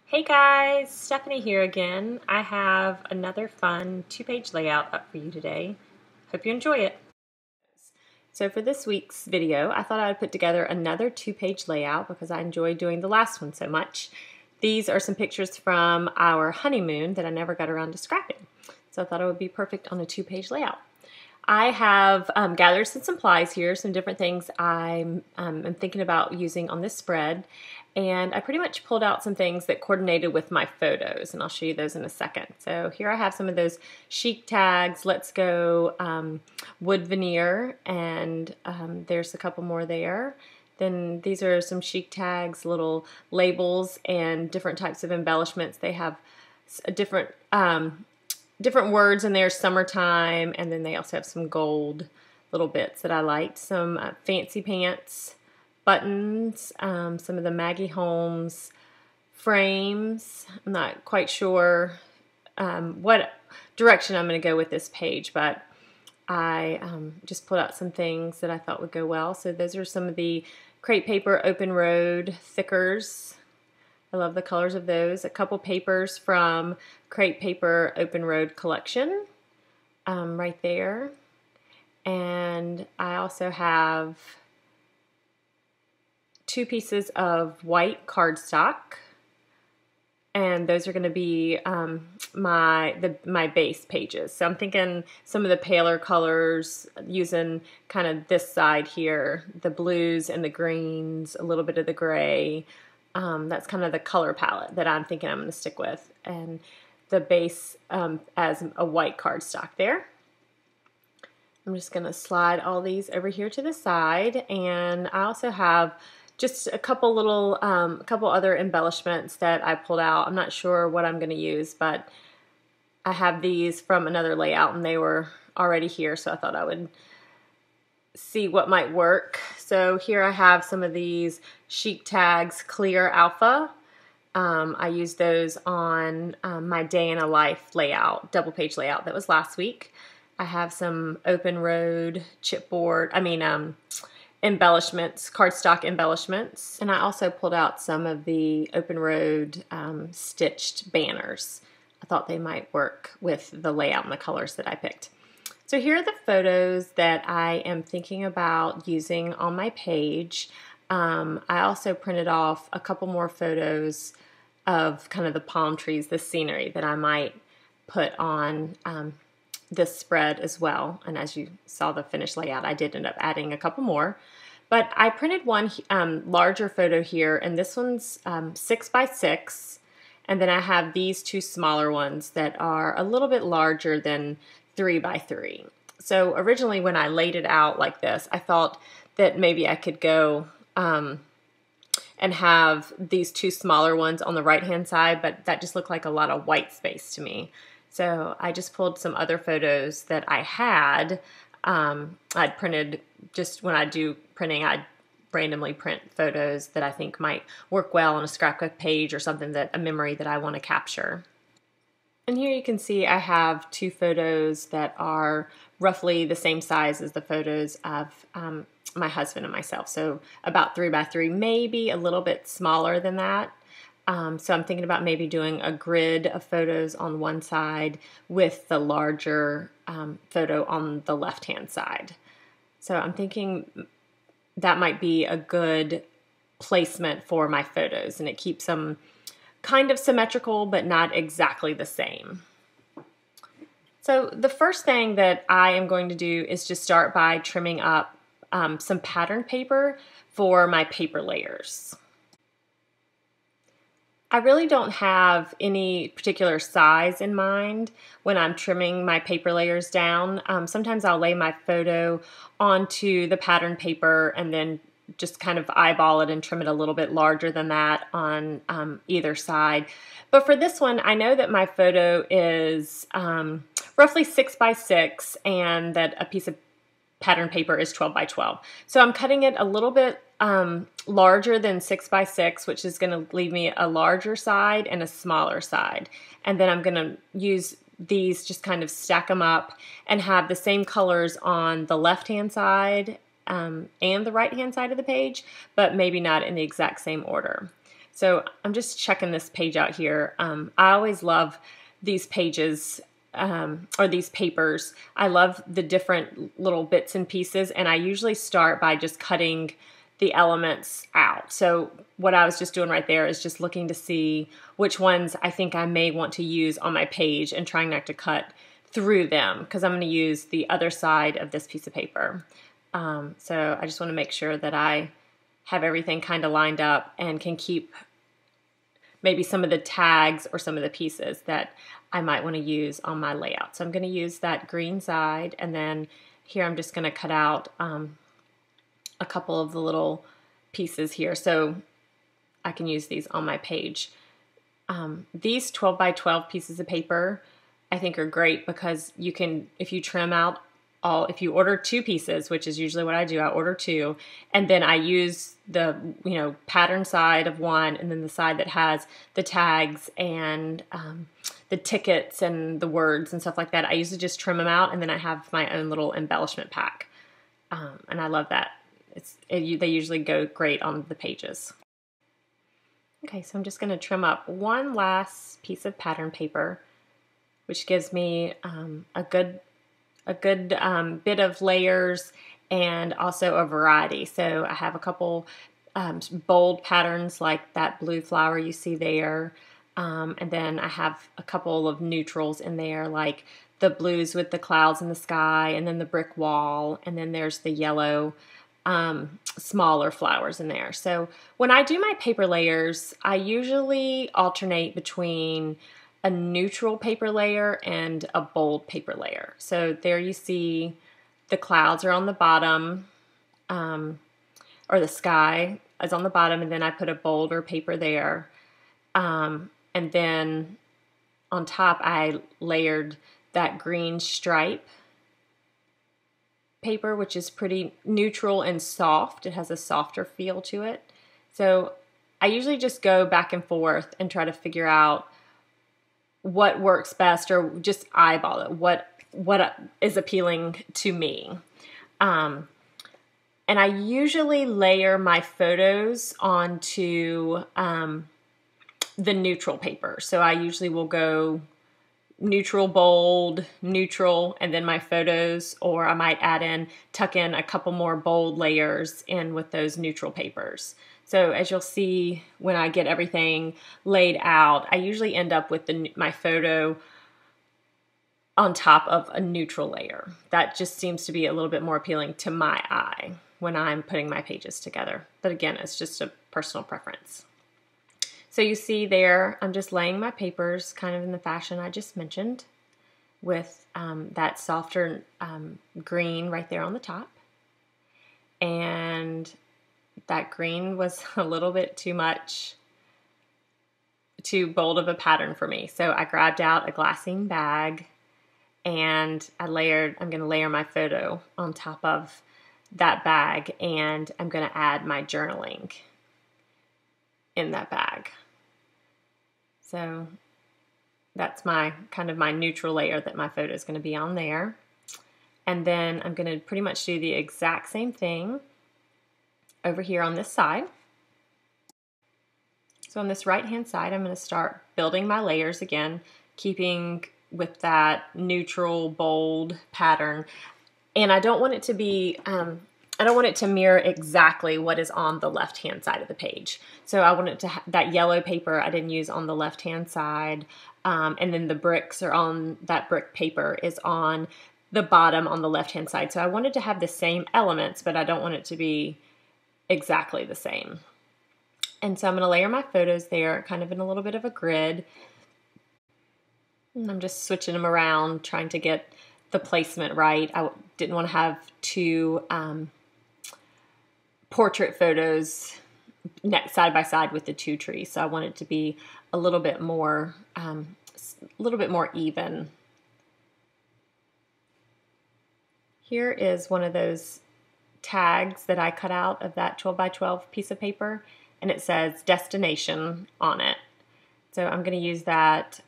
Hey guys, Stephanie here again. I have another fun two-page layout up for you today. Hope you enjoy it. So for this week's video, I thought I would put together another two-page layout because I enjoyed doing the last one so much. These are some pictures from our honeymoon that I never got around to scrapping. So I thought it would be perfect on a two-page layout. I have gathered some supplies here, some different things I'm thinking about using on this spread, and I pretty much pulled out some things that coordinated with my photos, and I'll show you those in a second. So here I have some of those chic tags, Let's Go wood veneer, and there's a couple more there. Then these are some chic tags, little labels, and different types of embellishments. They have different words in there, summertime, and then they also have some gold little bits that I liked. Some fancy pants, buttons, some of the Maggie Holmes frames. I'm not quite sure what direction I'm going to go with this page, but I just pulled out some things that I thought would go well. So those are some of the crepe paper Open Road thickers. I love the colors of those. A couple papers from Crepe Paper Open Road collection right there. And I also have two pieces of white cardstock. And those are going to be my base pages. So I'm thinking some of the paler colors, using kind of this side here, the blues and the greens, a little bit of the gray. That's kind of the color palette that I'm thinking I'm going to stick with, and the base as a white cardstock there. I'm just going to slide all these over here to the side, and I also have just a couple little, couple other embellishments that I pulled out. I'm not sure what I'm going to use, but I have these from another layout, and they were already here, so I thought I would see what might work. So here I have some of these chic tags, Clear Alpha. I used those on my day in a life layout, double page layout that was last week. I have some Open Road chipboard, embellishments, cardstock embellishments. And I also pulled out some of the Open Road stitched banners. I thought they might work with the layout and the colors that I picked. So here are the photos that I am thinking about using on my page. I also printed off a couple more photos of kind of the palm trees, the scenery that I might put on this spread as well. And as you saw the finished layout, I did end up adding a couple more. But I printed one larger photo here, and this one's 6 by 6. And then I have these two smaller ones that are a little bit larger than 3 by 3. So originally when I laid it out like this, I thought that maybe I could go and have these two smaller ones on the right hand side, but that just looked like a lot of white space to me. So I just pulled some other photos that I had. I'd printed, just when I do printing, I'd randomly print photos that I think might work well on a scrapbook page or something, that a memory that I want to capture. And here you can see I have two photos that are roughly the same size as the photos of my husband and myself. So about 3 by 3, maybe a little bit smaller than that. So I'm thinking about maybe doing a grid of photos on one side with the larger photo on the left-hand side. So I'm thinking that might be a good placement for my photos, and it keeps them kind of symmetrical, but not exactly the same. So the first thing that I am going to do is just start by trimming up some pattern paper for my paper layers. I really don't have any particular size in mind when I'm trimming my paper layers down. Sometimes I'll lay my photo onto the pattern paper and then just kind of eyeball it and trim it a little bit larger than that on either side. But for this one, I know that my photo is roughly 6 by 6 and that a piece of pattern paper is 12 by 12. So I'm cutting it a little bit larger than 6 by 6, which is going to leave me a larger side and a smaller side. And then I'm going to use these, just kind of stack them up and have the same colors on the left-hand side and the right-hand side of the page, but maybe not in the exact same order. So I'm just checking this page out here. I always love these pages or these papers. I love the different little bits and pieces, and I usually start by just cutting the elements out. So what I was just doing right there is just looking to see which ones I think I may want to use on my page and trying not to cut through them, because I'm going to use the other side of this piece of paper. So I just want to make sure that I have everything kind of lined up and can keep maybe some of the tags or some of the pieces that I might want to use on my layout. So I'm going to use that green side, and then here I'm just going to cut out a couple of the little pieces here so I can use these on my page. These 12 by 12 pieces of paper I think are great because you can, if you trim out if you order 2 pieces, which is usually what I do, I order 2, and then I use the, pattern side of one, and then the side that has the tags and the tickets and the words and stuff like that. I usually just trim them out, and then I have my own little embellishment pack, and I love that. They usually go great on the pages. Okay, so I'm just going to trim up one last piece of pattern paper, which gives me a good bit of layers and also a variety. So I have a couple bold patterns like that blue flower you see there, and then I have a couple of neutrals in there like the blues with the clouds in the sky, and then the brick wall, and then there's the yellow smaller flowers in there. So when I do my paper layers, I usually alternate between a neutral paper layer and a bold paper layer. So there you see the clouds are on the bottom, or the sky is on the bottom, and then I put a bolder paper there. And then on top I layered that green stripe paper, which is pretty neutral and soft. It has a softer feel to it. So I usually just go back and forth and try to figure out what works best, or just eyeball it, what is appealing to me. And I usually layer my photos onto the neutral paper. So I usually will go neutral, bold, neutral, and then my photos, or I might tuck in a couple more bold layers in with those neutral papers. So as you'll see when I get everything laid out, I usually end up with my photo on top of a neutral layer. That just seems to be a little bit more appealing to my eye when I'm putting my pages together. But again, it's just a personal preference. So you see there, I'm just laying my papers kind of in the fashion I just mentioned, with that softer green right there on the top. And that green was a little bit too bold of a pattern for me. So I grabbed out a glassine bag, and I'm going to layer my photo on top of that bag, and I'm going to add my journaling in that bag. So that's my kind of my neutral layer that my photo is going to be on there. And then I'm going to pretty much do the exact same thing over here on this side. So on this right hand side, I'm going to start building my layers again, keeping with that neutral bold pattern. And I don't want it to be I don't want it to mirror exactly what is on the left-hand side of the page. So I want it to that yellow paper I didn't use on the left-hand side, and then the bricks are on, that brick paper is on the bottom on the left-hand side. So I wanted to have the same elements, but I don't want it to be exactly the same. And so I'm going to layer my photos there kind of in a little bit of a grid. And I'm just switching them around, trying to get the placement right. I didn't want to have two portrait photos side by side with the two trees, so I want it to be a little bit more even. Here is one of those tags that I cut out of that 12 by 12 piece of paper, and it says destination on it. So I'm going to use that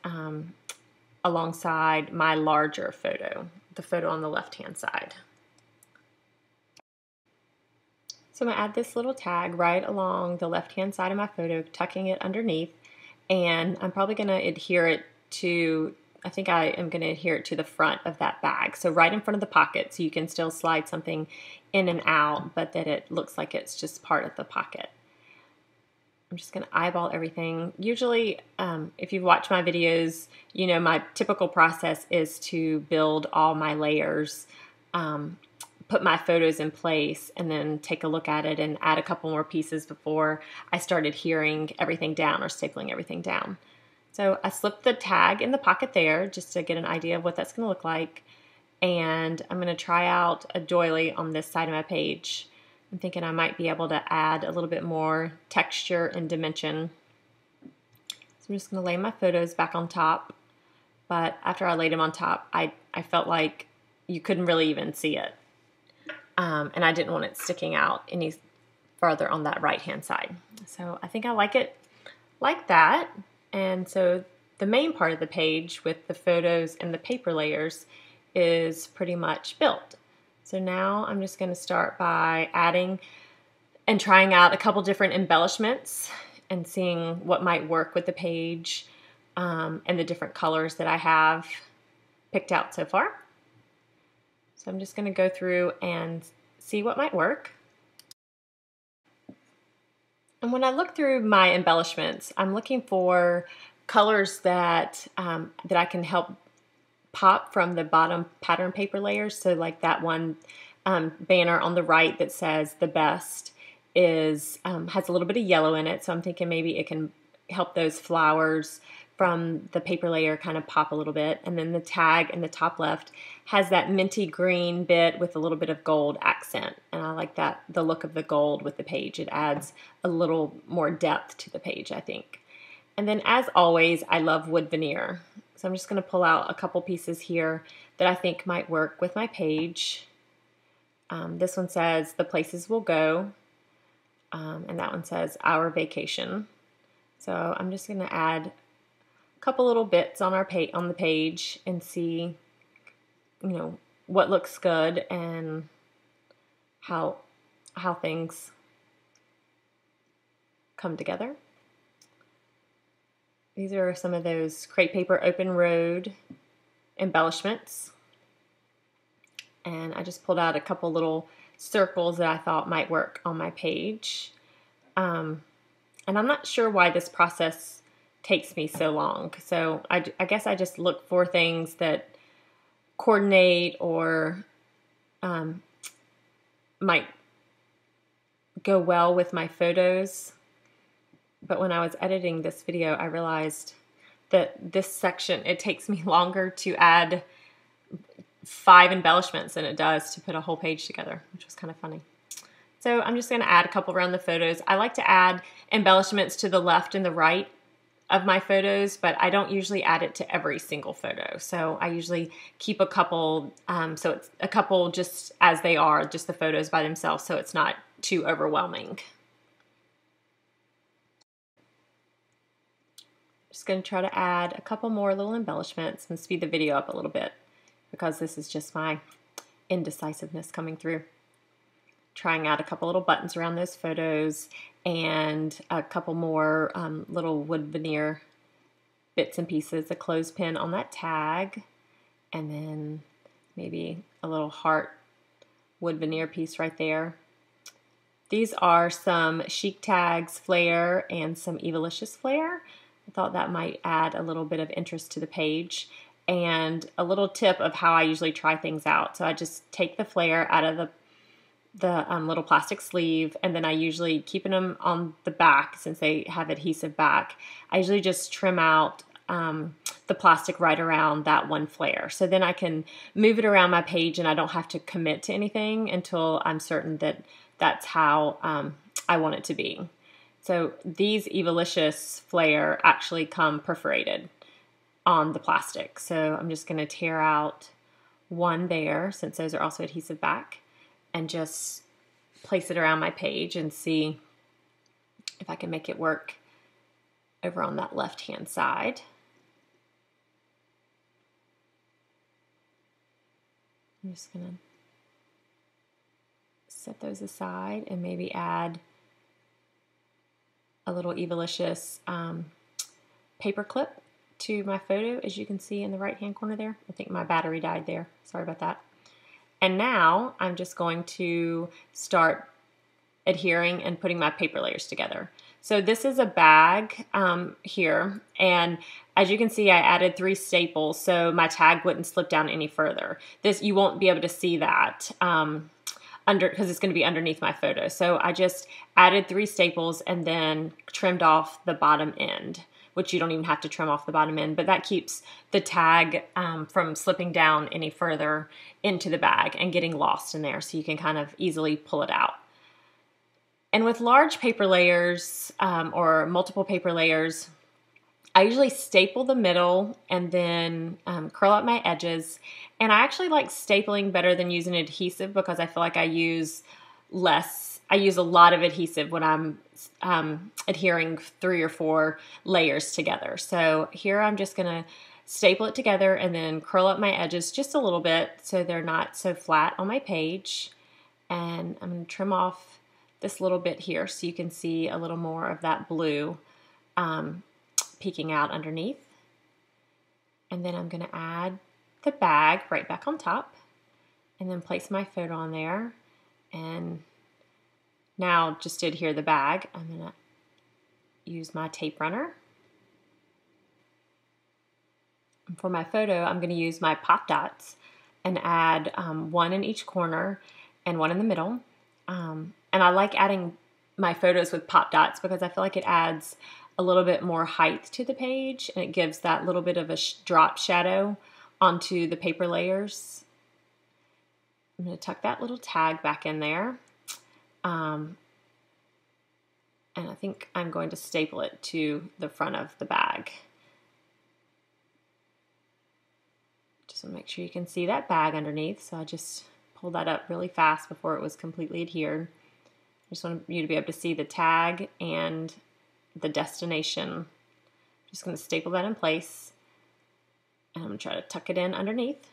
alongside my larger photo, the photo on the left hand side. So I'm going to add this little tag right along the left-hand side of my photo, tucking it underneath, and I'm probably going to adhere it to, I think I am going to adhere it to the front of that bag. So right in front of the pocket, so you can still slide something in and out, but that it looks like it's just part of the pocket. I'm just going to eyeball everything. Usually, if you've watched my videos, you know my typical process is to build all my layers, put my photos in place, and then take a look at it and add a couple more pieces before I start adhering everything down or stapling everything down. So I slipped the tag in the pocket there just to get an idea of what that's going to look like. And I'm going to try out a doily on this side of my page. I'm thinking I might be able to add a little bit more texture and dimension. So I'm just going to lay my photos back on top. But after I laid them on top, I felt like you couldn't really even see it. And I didn't want it sticking out any farther on that right-hand side. So I think I like it like that. And so the main part of the page with the photos and the paper layers is pretty much built. So now I'm just going to start by adding and trying out a couple different embellishments and seeing what might work with the page, and the different colors that I have picked out so far. So I'm just going to go through and see what might work. And when I look through my embellishments, I'm looking for colors that that I can help pop from the bottom pattern paper layers. So like that one banner on the right that says the best is has a little bit of yellow in it. So I'm thinking maybe it can help those flowers from the paper layer kind of pop a little bit. And then the tag in the top left has that minty green bit with a little bit of gold accent. And I like that, the look of the gold with the page. It adds a little more depth to the page, I think. And then as always, I love wood veneer. So I'm just going to pull out a couple pieces here that I think might work with my page. This one says the places we'll go, and that one says our vacation. So I'm just going to add a couple little bits on our on the page and see, you know, what looks good and how things come together. These are some of those crepe paper open road embellishments. And I just pulled out a couple little circles that I thought might work on my page. And I'm not sure why this process takes me so long. So I guess I just look for things that coordinate or might go well with my photos. But when I was editing this video, I realized that this section, it takes me longer to add 5 embellishments than it does to put a whole page together, which was kind of funny. So I'm just going to add a couple around the photos. I like to add embellishments to the left and the right of my photos, but I don't usually add it to every single photo. So I usually keep a couple, so it's a couple just as they are, just the photos by themselves, so it's not too overwhelming. Just going to try to add a couple more little embellishments and speed the video up a little bit because this is just my indecisiveness coming through. Trying out a couple little buttons around those photos and a couple more little wood veneer bits and pieces, a clothespin on that tag, and then maybe a little heart wood veneer piece right there. These are some Chic Tags Flair and some Evalicious Flair. I thought that might add a little bit of interest to the page. And a little tip of how I usually try things out. So I just take the flare out of the little plastic sleeve, and then I usually, keeping them on the back since they have adhesive back, I usually just trim out the plastic right around that one flare. So then I can move it around my page and I don't have to commit to anything until I'm certain that that's how I want it to be. So these Evalicious Flair actually come perforated on the plastic. So I'm just going to tear out one there, since those are also adhesive back, and just place it around my page and see if I can make it work over on that left-hand side. I'm just going to set those aside and maybe add a little Evalicious paper clip to my photo, as you can see in the right hand corner there. I think my battery died there. Sorry about that. And now I'm just going to start adhering and putting my paper layers together. So this is a bag here, and as you can see, I added 3 staples so my tag wouldn't slip down any further. This, you won't be able to see that because it's going to be underneath my photo. So I just added 3 staples and then trimmed off the bottom end, which you don't even have to trim off the bottom end, but that keeps the tag from slipping down any further into the bag and getting lost in there, so you can kind of easily pull it out. And with large paper layers or multiple paper layers, I usually staple the middle and then curl up my edges. And I actually like stapling better than using adhesive because I feel like I use a lot of adhesive when I'm adhering 3 or 4 layers together. So here I'm just gonna staple it together and then curl up my edges just a little bit so they're not so flat on my page. And I'm gonna trim off this little bit here so you can see a little more of that blue peeking out underneath. And then I'm going to add the bag right back on top and then place my photo on there. And now just to adhere the bag, I'm going to use my tape runner. And for my photo, I'm going to use my pop dots and add 1 in each corner and 1 in the middle. And I like adding my photos with pop dots because I feel like it adds a little bit more height to the page and it gives that little bit of a drop shadow onto the paper layers. I'm going to tuck that little tag back in there. And I think I'm going to staple it to the front of the bag. Just want to make sure you can see that bag underneath, so I just pulled that up really fast before it was completely adhered. I just want you to be able to see the tag and the destination. Just going to staple that in place, and I'm going to try to tuck it in underneath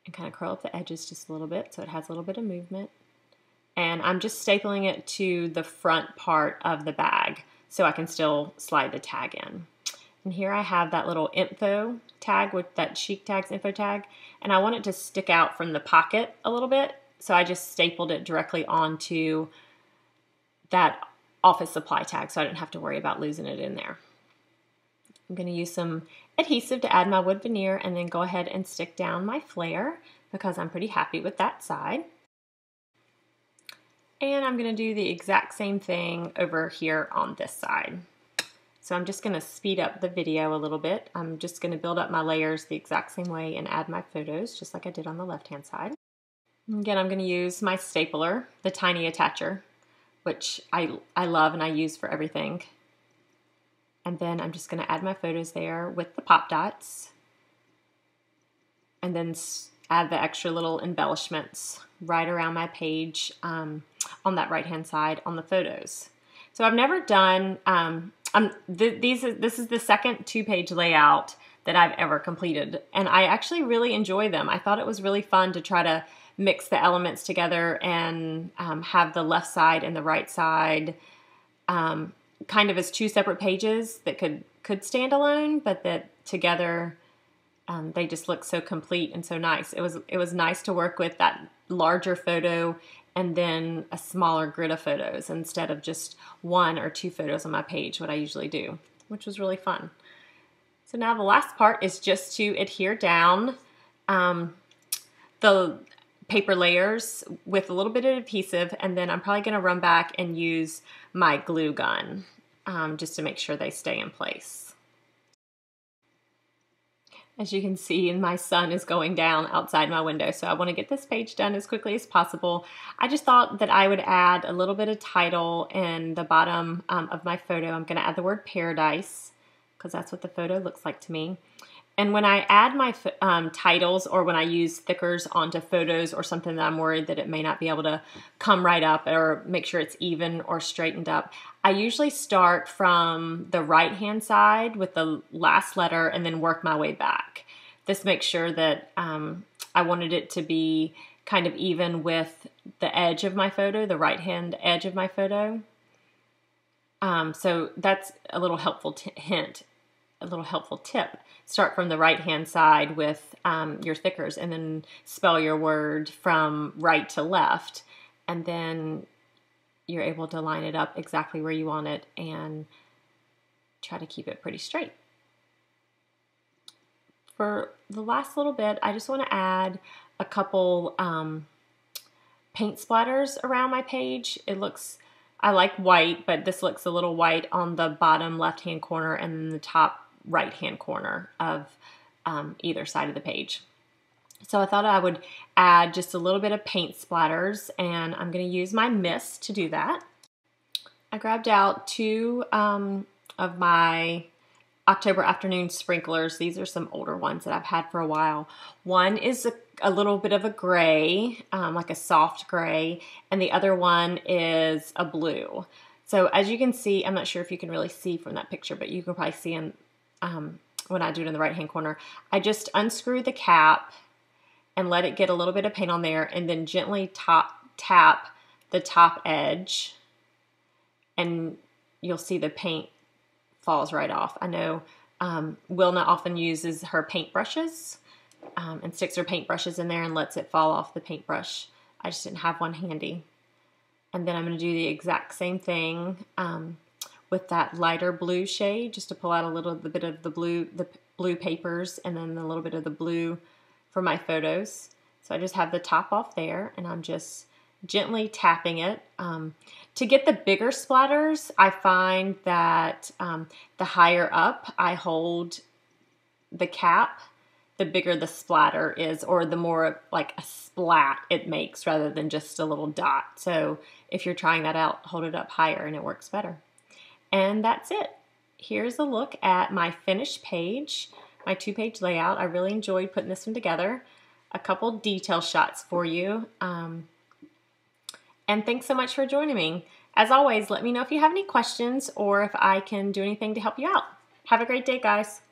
and kind of curl up the edges just a little bit so it has a little bit of movement. And I'm just stapling it to the front part of the bag so I can still slide the tag in. And here I have that little info tag with that Chic Tags info tag, and I want it to stick out from the pocket a little bit, so I just stapled it directly onto that office supply tag so I didn't have to worry about losing it in there. I'm going to use some adhesive to add my wood veneer and then go ahead and stick down my flare because I'm pretty happy with that side. And I'm going to do the exact same thing over here on this side. So I'm just going to speed up the video a little bit. I'm just going to build up my layers the exact same way and add my photos just like I did on the left hand side. Again, I'm going to use my stapler, the tiny attacher, which I love and I use for everything. And then I'm just going to add my photos there with the pop dots. And then add the extra little embellishments right around my page on that right hand side on the photos. So I've never done, this is the second 2-page layout that I've ever completed. And I actually really enjoy them. I thought it was really fun to try to mix the elements together and have the left side and the right side kind of as 2 separate pages that could stand alone, but that together they just look so complete and so nice. It was nice to work with that larger photo and then a smaller grid of photos instead of just 1 or 2 photos on my page, what I usually do, which was really fun. So now the last part is just to adhere down the paper layers with a little bit of adhesive, and then I'm probably going to run back and use my glue gun just to make sure they stay in place. As you can see, my sun is going down outside my window, so I want to get this page done as quickly as possible. I just thought that I would add a little bit of title in the bottom of my photo. I'm going to add the word paradise because that's what the photo looks like to me. And when I add my titles, or when I use thickers onto photos or something that I'm worried that it may not be able to come right up or make sure it's even or straightened up, I usually start from the right-hand side with the last letter and then work my way back. This makes sure that I wanted it to be kind of even with the edge of my photo, the right-hand edge of my photo. So that's a little helpful hint, a little helpful tip. Start from the right-hand side with your thickers, and then spell your word from right to left, and then you're able to line it up exactly where you want it and try to keep it pretty straight. For the last little bit, I just want to add a couple paint splatters around my page. I like white, but this looks a little white on the bottom left-hand corner and the top right-hand corner of either side of the page. So I thought I would add just a little bit of paint splatters, and I'm going to use my mist to do that. I grabbed out two of my October Afternoon sprinklers. These are some older ones that I've had for a while. One is a little bit of a gray, like a soft gray, and the other one is a blue. So as you can see, I'm not sure if you can really see from that picture, but you can probably see in, when I do it in the right-hand corner, I just unscrew the cap and let it get a little bit of paint on there, and then gently tap the top edge, and you'll see the paint falls right off. I know Wilna often uses her paintbrushes and sticks her paintbrushes in there and lets it fall off the paintbrush. I just didn't have one handy. And then I'm going to do the exact same thing with that lighter blue shade, just to pull out a little bit of the blue papers, and then a little bit of the blue for my photos. So I just have the top off there, and I'm just gently tapping it. To get the bigger splatters, I find that the higher up I hold the cap, the bigger the splatter is, or the more like a splat it makes rather than just a little dot. So if you're trying that out, hold it up higher and it works better. And that's it. Here's a look at my finished page, my 2-page layout. I really enjoyed putting this one together. A couple detail shots for you. And thanks so much for joining me. As always, let me know if you have any questions or if I can do anything to help you out. Have a great day, guys.